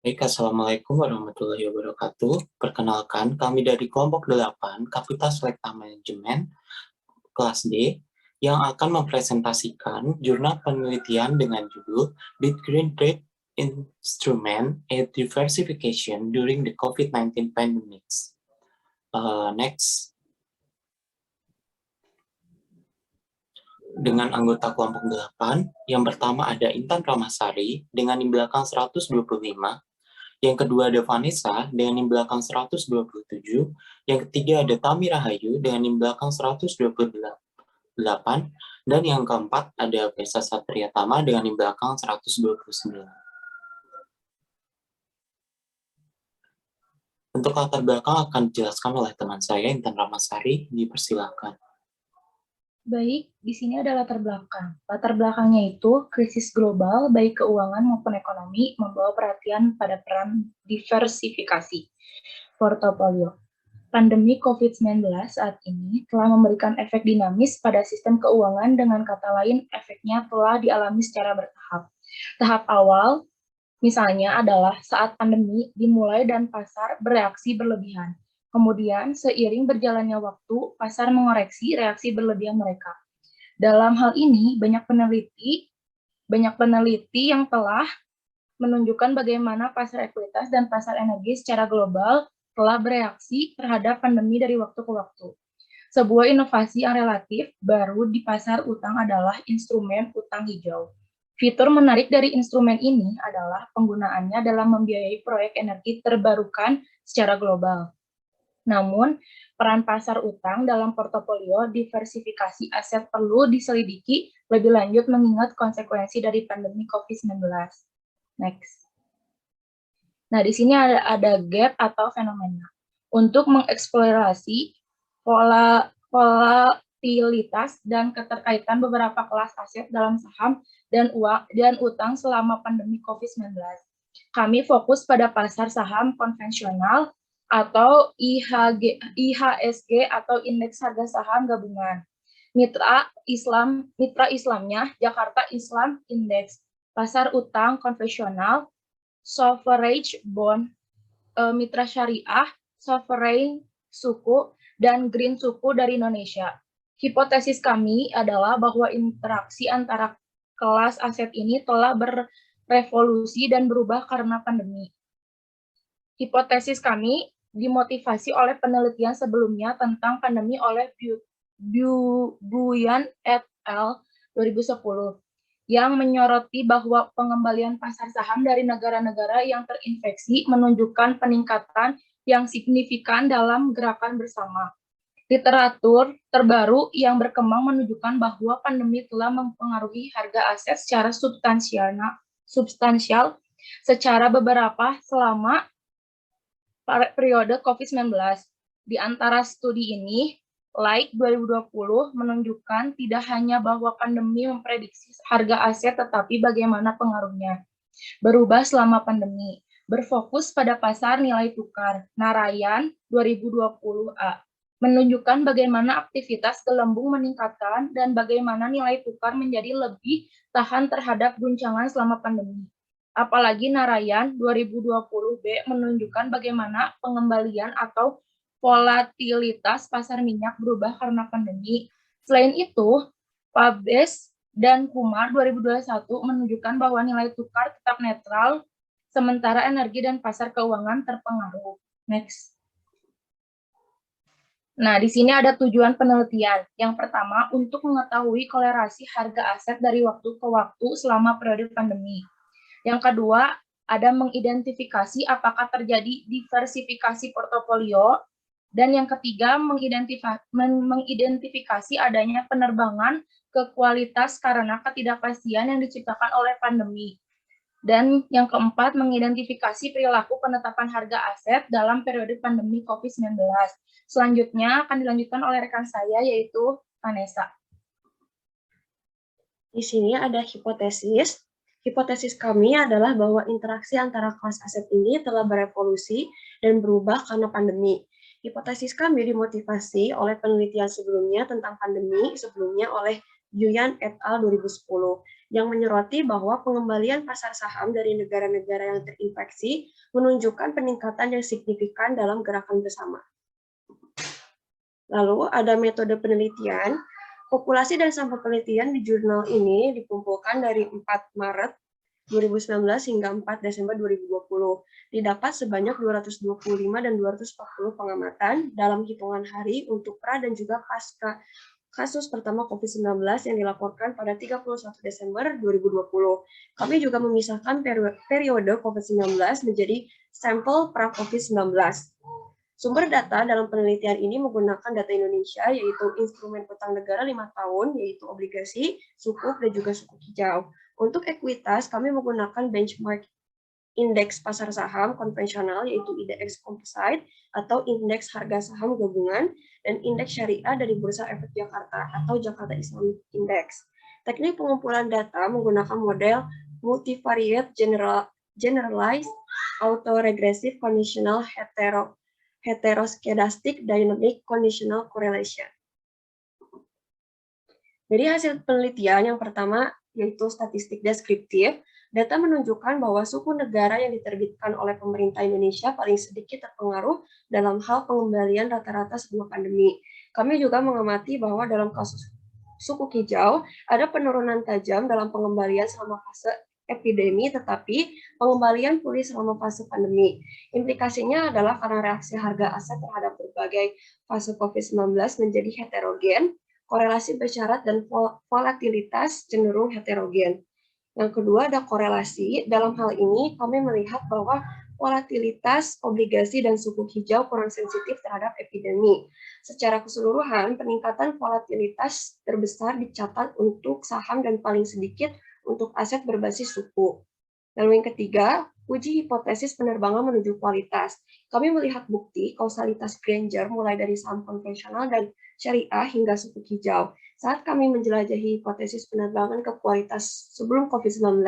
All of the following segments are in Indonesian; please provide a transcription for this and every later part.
Baik, Assalamualaikum warahmatullahi wabarakatuh. Perkenalkan, kami dari kelompok 8, Kapita Selekta Manajemen, kelas D, yang akan mempresentasikan jurnal penelitian dengan judul Did Green Trade Instrument Aid Diversification During the COVID-19 Pandemic? Next. Dengan anggota kelompok 8, yang pertama ada Intan Ramasari dengan di belakang 125, yang kedua ada Vanessa dengan NIM belakang 127, yang ketiga ada Tami Rahayu dengan NIM belakang 128, dan yang keempat ada Pesa Satria Tama dengan NIM belakang 129. Untuk latar belakang akan dijelaskan oleh teman saya, Intan Ramasari, dipersilakan. Baik, di sini ada latar belakang. Latar belakangnya itu krisis global, baik keuangan maupun ekonomi, membawa perhatian pada peran diversifikasi portofolio. Pandemi COVID-19 saat ini telah memberikan efek dinamis pada sistem keuangan, dengan kata lain, efeknya telah dialami secara bertahap. Tahap awal, misalnya, adalah saat pandemi dimulai dan pasar bereaksi berlebihan. Kemudian, seiring berjalannya waktu, pasar mengoreksi reaksi berlebihan mereka. Dalam hal ini, banyak peneliti yang telah menunjukkan bagaimana pasar ekuitas dan pasar energi secara global telah bereaksi terhadap pandemi dari waktu ke waktu. Sebuah inovasi yang relatif baru di pasar utang adalah instrumen utang hijau. Fitur menarik dari instrumen ini adalah penggunaannya dalam membiayai proyek energi terbarukan secara global. Namun, peran pasar utang dalam portofolio diversifikasi aset perlu diselidiki lebih lanjut mengingat konsekuensi dari pandemi COVID-19. Next. Nah, di sini ada gap atau fenomena. Untuk mengeksplorasi volatilitas dan keterkaitan beberapa kelas aset dalam saham dan utang selama pandemi COVID-19. Kami fokus pada pasar saham konvensional atau IHSG atau Indeks Harga Saham Gabungan. Mitra Islamnya Jakarta Islam Index. Pasar utang konvensional, sovereign bond, mitra syariah, sovereign suku, dan green suku dari Indonesia. Hipotesis kami adalah bahwa interaksi antara kelas aset ini telah berevolusi dan berubah karena pandemi. Hipotesis kami dimotivasi oleh penelitian sebelumnya tentang pandemi oleh Buyan et al. 2010 yang menyoroti bahwa pengembalian pasar saham dari negara-negara yang terinfeksi menunjukkan peningkatan yang signifikan dalam gerakan bersama. Literatur terbaru yang berkembang menunjukkan bahwa pandemi telah mempengaruhi harga aset secara substansial secara beberapa selama periode COVID-19. Di antara studi ini, Like 2020 menunjukkan tidak hanya bahwa pandemi memprediksi harga aset, tetapi bagaimana pengaruhnya berubah selama pandemi. Berfokus pada pasar nilai tukar, Narayan 2020A menunjukkan bagaimana aktivitas gelembung meningkatkan dan bagaimana nilai tukar menjadi lebih tahan terhadap guncangan selama pandemi. Apalagi Narayan 2020B menunjukkan bagaimana pengembalian atau volatilitas pasar minyak berubah karena pandemi. Selain itu, Pabes dan Kumar 2021 menunjukkan bahwa nilai tukar tetap netral, sementara energi dan pasar keuangan terpengaruh. Next. Nah, di sini ada tujuan penelitian. Yang pertama, untuk mengetahui kolerasi harga aset dari waktu ke waktu selama periode pandemi. Yang kedua, ada mengidentifikasi apakah terjadi diversifikasi portofolio. Dan yang ketiga, mengidentifikasi adanya penerbangan ke kualitas karena ketidakpastian yang diciptakan oleh pandemi. Dan yang keempat, mengidentifikasi perilaku penetapan harga aset dalam periode pandemi COVID-19. Selanjutnya akan dilanjutkan oleh rekan saya, yaitu Vanessa. Di sini ada hipotesis. Hipotesis kami adalah bahwa interaksi antara kelas aset ini telah berevolusi dan berubah karena pandemi. Hipotesis kami dimotivasi oleh penelitian sebelumnya tentang pandemi, sebelumnya oleh Yuan et al. 2010, yang menyoroti bahwa pengembalian pasar saham dari negara-negara yang terinfeksi menunjukkan peningkatan yang signifikan dalam gerakan bersama. Lalu ada metode penelitian. Populasi dan sampel penelitian di jurnal ini dikumpulkan dari 4 Maret 2019 hingga 4 Desember 2020. Didapat sebanyak 225 dan 240 pengamatan dalam hitungan hari untuk pra dan juga pasca kasus pertama COVID-19 yang dilaporkan pada 31 Desember 2020. Kami juga memisahkan periode COVID-19 menjadi sampel pra-COVID-19. Sumber data dalam penelitian ini menggunakan data Indonesia, yaitu instrumen utang negara 5 tahun, yaitu obligasi, sukuk, dan juga sukuk hijau. Untuk ekuitas, kami menggunakan benchmark indeks pasar saham konvensional, yaitu IDX Composite, atau indeks harga saham gabungan, dan indeks syariah dari Bursa Efek Jakarta, atau Jakarta Islamic Index. Teknik pengumpulan data menggunakan model multivariate generalized autoregressive conditional heteroskedastic dynamic conditional correlation. Dari hasil penelitian yang pertama, yaitu statistik deskriptif, data menunjukkan bahwa suku negara yang diterbitkan oleh pemerintah Indonesia paling sedikit terpengaruh dalam hal pengembalian rata-rata sebelum pandemi. Kami juga mengamati bahwa dalam kasus sukuk hijau, ada penurunan tajam dalam pengembalian selama fase epidemi, tetapi pengembalian pulih selama fase pandemi. Implikasinya adalah karena reaksi harga aset terhadap berbagai fase COVID-19 menjadi heterogen, korelasi bersyarat dan volatilitas cenderung heterogen. Yang kedua ada korelasi. Dalam hal ini kami melihat bahwa volatilitas obligasi dan sukuk hijau kurang sensitif terhadap epidemi. Secara keseluruhan, peningkatan volatilitas terbesar dicatat untuk saham dan paling sedikit untuk aset berbasis suku. Lalu yang ketiga, uji hipotesis penerbangan menuju kualitas. Kami melihat bukti kausalitas Granger mulai dari saham konvensional dan syariah hingga sukuk hijau. Saat kami menjelajahi hipotesis penerbangan ke kualitas sebelum COVID-19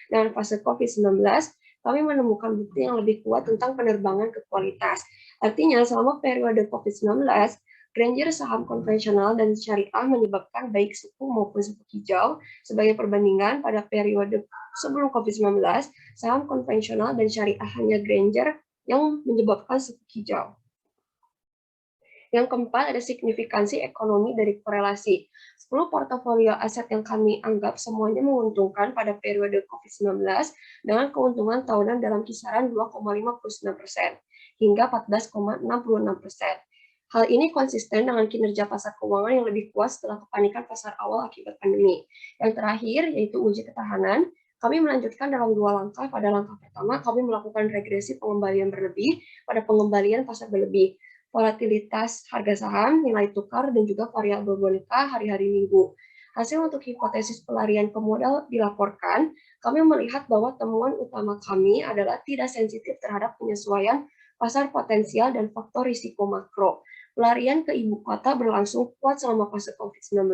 dan fase COVID-19, kami menemukan bukti yang lebih kuat tentang penerbangan ke kualitas. Artinya, selama periode COVID-19, Granger saham konvensional dan syariah menyebabkan baik suku maupun sukuk hijau. Sebagai perbandingan, pada periode sebelum COVID-19, saham konvensional dan syariah hanya Granger yang menyebabkan sukuk hijau. Yang keempat, ada signifikansi ekonomi dari korelasi. 10 portofolio aset yang kami anggap semuanya menguntungkan pada periode COVID-19 dengan keuntungan tahunan dalam kisaran 2,59% hingga 14,66%. Hal ini konsisten dengan kinerja pasar keuangan yang lebih kuat setelah kepanikan pasar awal akibat pandemi. Yang terakhir, yaitu uji ketahanan. Kami melanjutkan dalam 2 langkah. Pada langkah pertama, kami melakukan regresi pengembalian berlebih pada pengembalian pasar berlebih. Volatilitas harga saham, nilai tukar, dan juga variabel boneka hari-hari minggu. Hasil untuk hipotesis pelarian ke modal dilaporkan. Kami melihat bahwa temuan utama kami adalah tidak sensitif terhadap penyesuaian pasar potensial dan faktor risiko makro. Pelarian ke ibu kota berlangsung kuat selama fase COVID-19.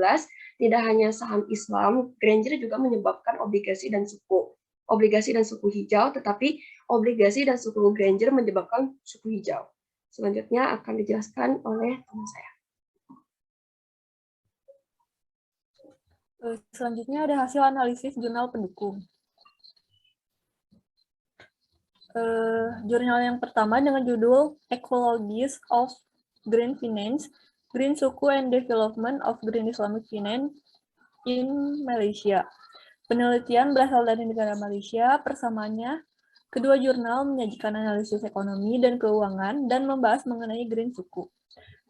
Tidak hanya saham Islam, Granger juga menyebabkan obligasi dan suku hijau, tetapi obligasi dan suku Granger menyebabkan suku hijau. Selanjutnya akan dijelaskan oleh teman saya. Selanjutnya ada hasil analisis jurnal pendukung. Jurnal yang pertama dengan judul Ecologies of Green Finance, Green Suku and Development of Green Islamic Finance in Malaysia. Penelitian berasal dari negara Malaysia. Persamaannya, kedua jurnal menyajikan analisis ekonomi dan keuangan dan membahas mengenai green suku.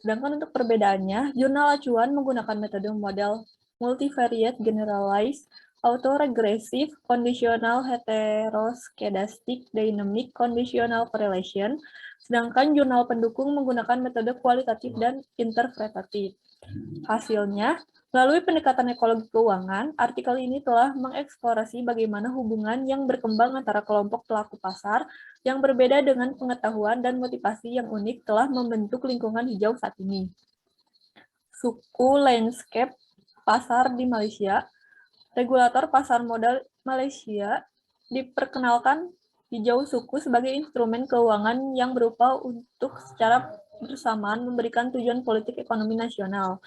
Sedangkan untuk perbedaannya, jurnal acuan menggunakan metode model multivariate generalized autoregressive conditional heteroskedastic dynamic conditional correlation, sedangkan jurnal pendukung menggunakan metode kualitatif dan interpretatif. Hasilnya, melalui pendekatan ekologi keuangan, artikel ini telah mengeksplorasi bagaimana hubungan yang berkembang antara kelompok pelaku pasar yang berbeda dengan pengetahuan dan motivasi yang unik telah membentuk lingkungan hijau saat ini. Suku landscape pasar di Malaysia. Regulator pasar modal Malaysia diperkenalkan hijau suku sebagai instrumen keuangan yang berupa untuk secara bersamaan memberikan tujuan politik ekonomi nasional.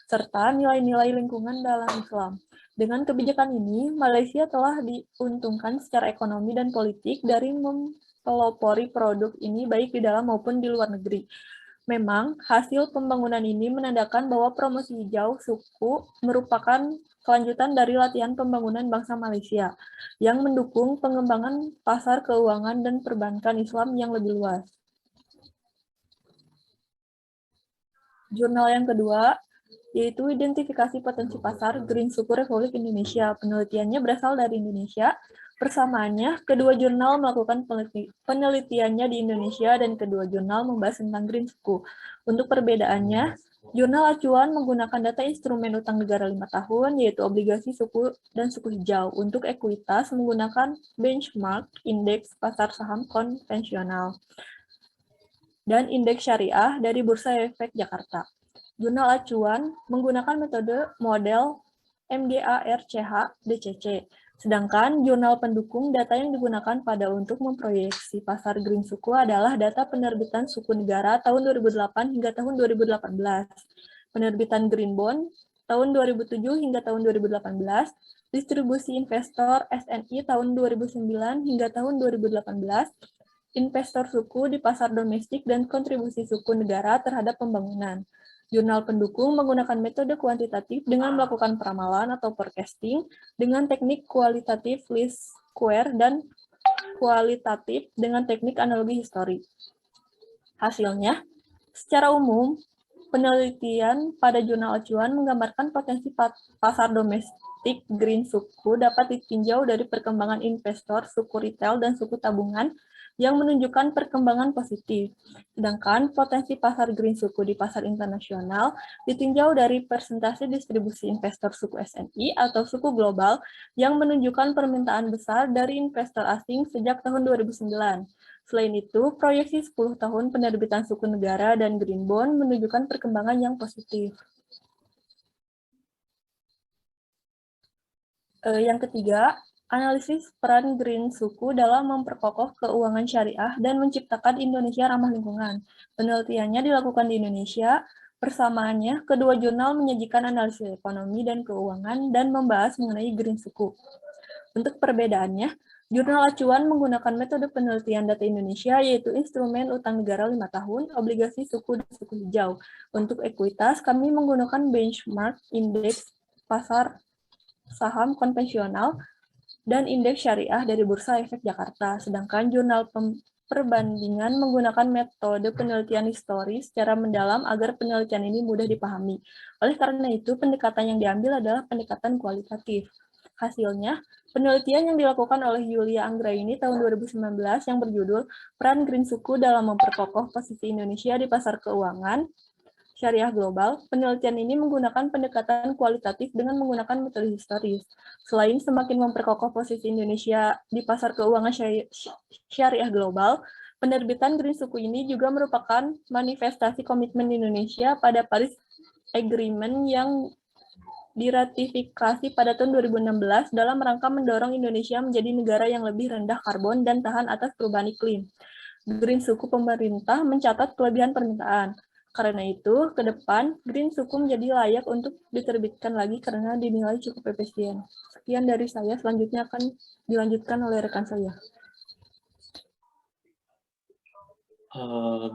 serta nilai-nilai lingkungan dalam Islam. Dengan kebijakan ini, Malaysia telah diuntungkan secara ekonomi dan politik dari mempelopori produk ini baik di dalam maupun di luar negeri. Memang, hasil pembangunan ini menandakan bahwa promosi hijau suku merupakan kelanjutan dari latihan pembangunan bangsa Malaysia yang mendukung pengembangan pasar keuangan dan perbankan Islam yang lebih luas. Jurnal yang kedua, yaitu Identifikasi Potensi Pasar Green Suku Republik Indonesia. Penelitiannya berasal dari Indonesia. Persamaannya, kedua jurnal melakukan penelitiannya di Indonesia dan kedua jurnal membahas tentang green suku. Untuk perbedaannya, jurnal acuan menggunakan data instrumen utang negara 5 tahun, yaitu obligasi suku dan suku hijau. Untuk ekuitas menggunakan benchmark indeks pasar saham konvensional dan indeks syariah dari Bursa Efek Jakarta. Jurnal acuan menggunakan metode model MGA-RCH-DCC. Sedangkan jurnal pendukung data yang digunakan pada untuk memproyeksi pasar green suku adalah data penerbitan suku negara tahun 2008 hingga tahun 2018, penerbitan green bond tahun 2007 hingga tahun 2018, distribusi investor SNI tahun 2009 hingga tahun 2018, investor suku di pasar domestik dan kontribusi suku negara terhadap pembangunan. Jurnal pendukung menggunakan metode kuantitatif dengan melakukan peramalan atau forecasting dengan teknik kualitatif least square dan kualitatif dengan teknik analogi histori. Hasilnya, secara umum, penelitian pada jurnal acuan menggambarkan potensi pasar domestik green suku dapat ditinjau dari perkembangan investor, suku retail, dan suku tabungan yang menunjukkan perkembangan positif. Sedangkan potensi pasar green suku di pasar internasional ditinjau dari persentase distribusi investor suku SNI atau suku global yang menunjukkan permintaan besar dari investor asing sejak tahun 2009. Selain itu, proyeksi 10 tahun penerbitan suku negara dan green bond menunjukkan perkembangan yang positif. Yang ketiga, analisis peran green suku dalam memperkokoh keuangan syariah dan menciptakan Indonesia ramah lingkungan. Penelitiannya dilakukan di Indonesia. Persamaannya, kedua jurnal menyajikan analisis ekonomi dan keuangan dan membahas mengenai green suku. Untuk perbedaannya, jurnal acuan menggunakan metode penelitian data Indonesia, yaitu instrumen utang negara 5 tahun, obligasi suku dan suku hijau. Untuk ekuitas, kami menggunakan benchmark indeks pasar saham konvensional dan indeks syariah dari Bursa Efek Jakarta. Sedangkan jurnal perbandingan menggunakan metode penelitian histori secara mendalam agar penelitian ini mudah dipahami. Oleh karena itu, pendekatan yang diambil adalah pendekatan kualitatif. Hasilnya, penelitian yang dilakukan oleh Yulia Anggraini tahun 2019 yang berjudul Peran Green Suku dalam Memperkokoh Posisi Indonesia di Pasar Keuangan Syariah Global, penelitian ini menggunakan pendekatan kualitatif dengan menggunakan metode historis. Selain semakin memperkokoh posisi Indonesia di pasar keuangan syariah global, penerbitan Green Suku ini juga merupakan manifestasi komitmen Indonesia pada Paris Agreement yang diratifikasi pada tahun 2016 dalam rangka mendorong Indonesia menjadi negara yang lebih rendah karbon dan tahan atas perubahan iklim. Green Suku pemerintah mencatat kelebihan permintaan. Karena itu, ke depan, green suku menjadi layak untuk diterbitkan lagi karena dinilai cukup efisien. Sekian dari saya, selanjutnya akan dilanjutkan oleh rekan saya.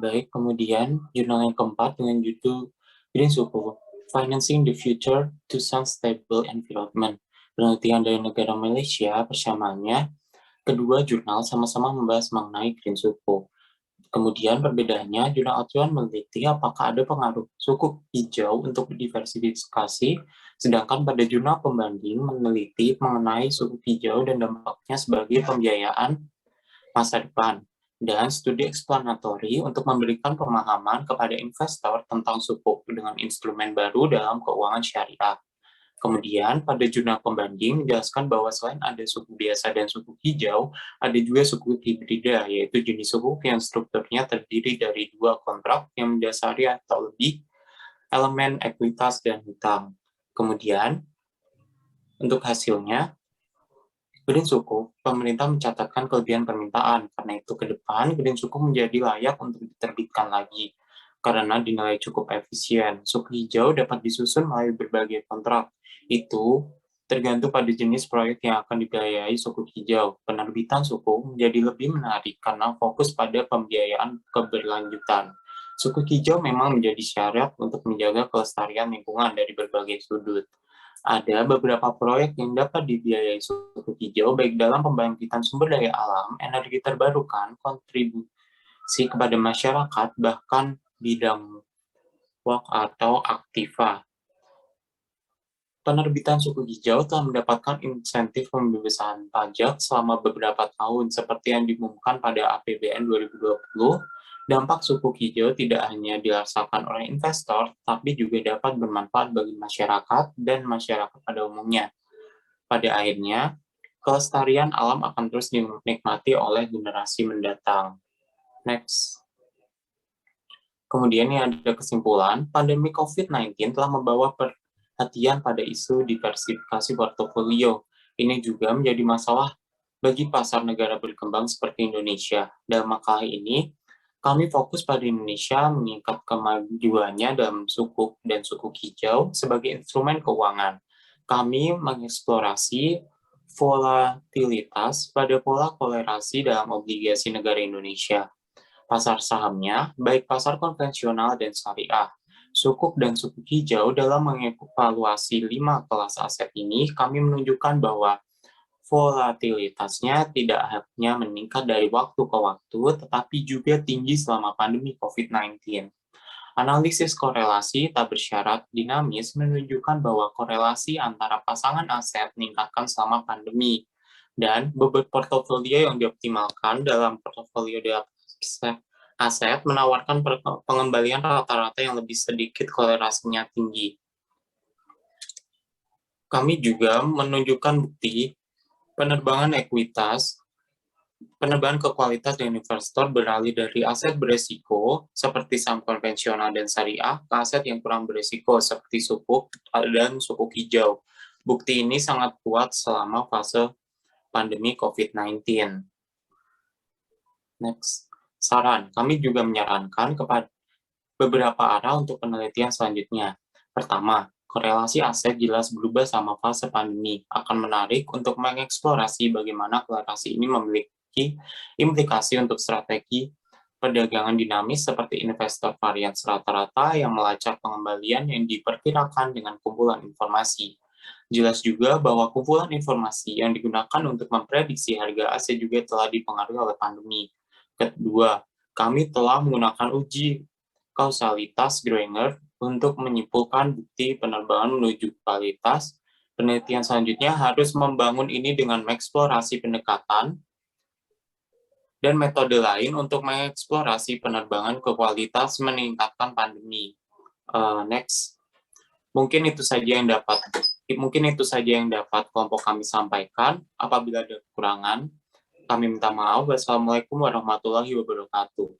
Baik, kemudian jurnal yang keempat dengan judul Green Suku, Financing the Future to Sustainable Environment. Penelitian dari negara Malaysia, persamaannya, kedua jurnal sama-sama membahas mengenai green suku. Kemudian perbedaannya, jurnal acuan meneliti apakah ada pengaruh suku hijau untuk diversifikasi, sedangkan pada jurnal pembanding meneliti mengenai suku hijau dan dampaknya sebagai pembiayaan masa depan, dan studi eksplanatori untuk memberikan pemahaman kepada investor tentang suku dengan instrumen baru dalam keuangan syariah. Kemudian, pada jurnal pembanding menjelaskan bahwa selain ada suku biasa dan suku hijau, ada juga suku hibrida, yaitu jenis suku yang strukturnya terdiri dari dua kontrak yang mendasari atau lebih elemen ekuitas dan hutang. Kemudian, untuk hasilnya, green suku, pemerintah mencatatkan kelebihan permintaan, karena itu ke depan green suku menjadi layak untuk diterbitkan lagi. karena dinilai cukup efisien. Suku hijau dapat disusun melalui berbagai kontrak. Itu tergantung pada jenis proyek yang akan dibiayai suku hijau. Penerbitan suku menjadi lebih menarik karena fokus pada pembiayaan keberlanjutan. Suku hijau memang menjadi syarat untuk menjaga kelestarian lingkungan dari berbagai sudut. Ada beberapa proyek yang dapat dibiayai suku hijau baik dalam pembangkitan sumber daya alam, energi terbarukan, kontribusi kepada masyarakat, bahkan bidang WOK atau aktiva. Penerbitan suku hijau telah mendapatkan insentif pembebasan pajak selama beberapa tahun, seperti yang diumumkan pada APBN 2020. Dampak suku hijau tidak hanya dirasakan oleh investor, tapi juga dapat bermanfaat bagi masyarakat dan masyarakat pada umumnya. Pada akhirnya, kelestarian alam akan terus dinikmati oleh generasi mendatang. Next. Kemudian yang ada kesimpulan, pandemi COVID-19 telah membawa perhatian pada isu diversifikasi portofolio. Ini juga menjadi masalah bagi pasar negara berkembang seperti Indonesia. Dalam makalah ini, kami fokus pada Indonesia meningkat kemajuannya dalam sukuk dan sukuk hijau sebagai instrumen keuangan. Kami mengeksplorasi volatilitas pada pola kolerasi dalam obligasi negara Indonesia. Pasar sahamnya, baik pasar konvensional dan syariah. Sukuk dan sukuk hijau dalam mengevaluasi 5 kelas aset ini, kami menunjukkan bahwa volatilitasnya tidak hanya meningkat dari waktu ke waktu, tetapi juga tinggi selama pandemi COVID-19. Analisis korelasi tak bersyarat dinamis menunjukkan bahwa korelasi antara pasangan aset meningkatkan selama pandemi, dan bobot portofolio yang dioptimalkan dalam portofolio aset menawarkan pengembalian rata-rata yang lebih sedikit korelasinya tinggi. Kami juga menunjukkan bukti penerbangan ke kualitas dan investor beralih dari aset beresiko seperti saham konvensional dan syariah ke aset yang kurang beresiko seperti sukuk dan sukuk hijau. Bukti ini sangat kuat selama fase pandemi COVID-19. Next. Saran, kami juga menyarankan kepada beberapa arah untuk penelitian selanjutnya. Pertama, korelasi aset jelas berubah sama fase pandemi. Akan menarik untuk mengeksplorasi bagaimana korelasi ini memiliki implikasi untuk strategi perdagangan dinamis seperti investor varians rata-rata yang melacak pengembalian yang diperkirakan dengan kumpulan informasi. Jelas juga bahwa kumpulan informasi yang digunakan untuk memprediksi harga aset juga telah dipengaruhi oleh pandemi. Kedua, kami telah menggunakan uji kausalitas Granger untuk menyimpulkan bukti penerbangan menuju kualitas. Penelitian selanjutnya harus membangun ini dengan mengeksplorasi pendekatan dan metode lain untuk mengeksplorasi penerbangan ke kualitas meningkatkan pandemi. Next. Mungkin itu saja yang dapat kelompok kami sampaikan. Apabila ada kekurangan, kami minta maaf. Wassalamualaikum warahmatullahi wabarakatuh.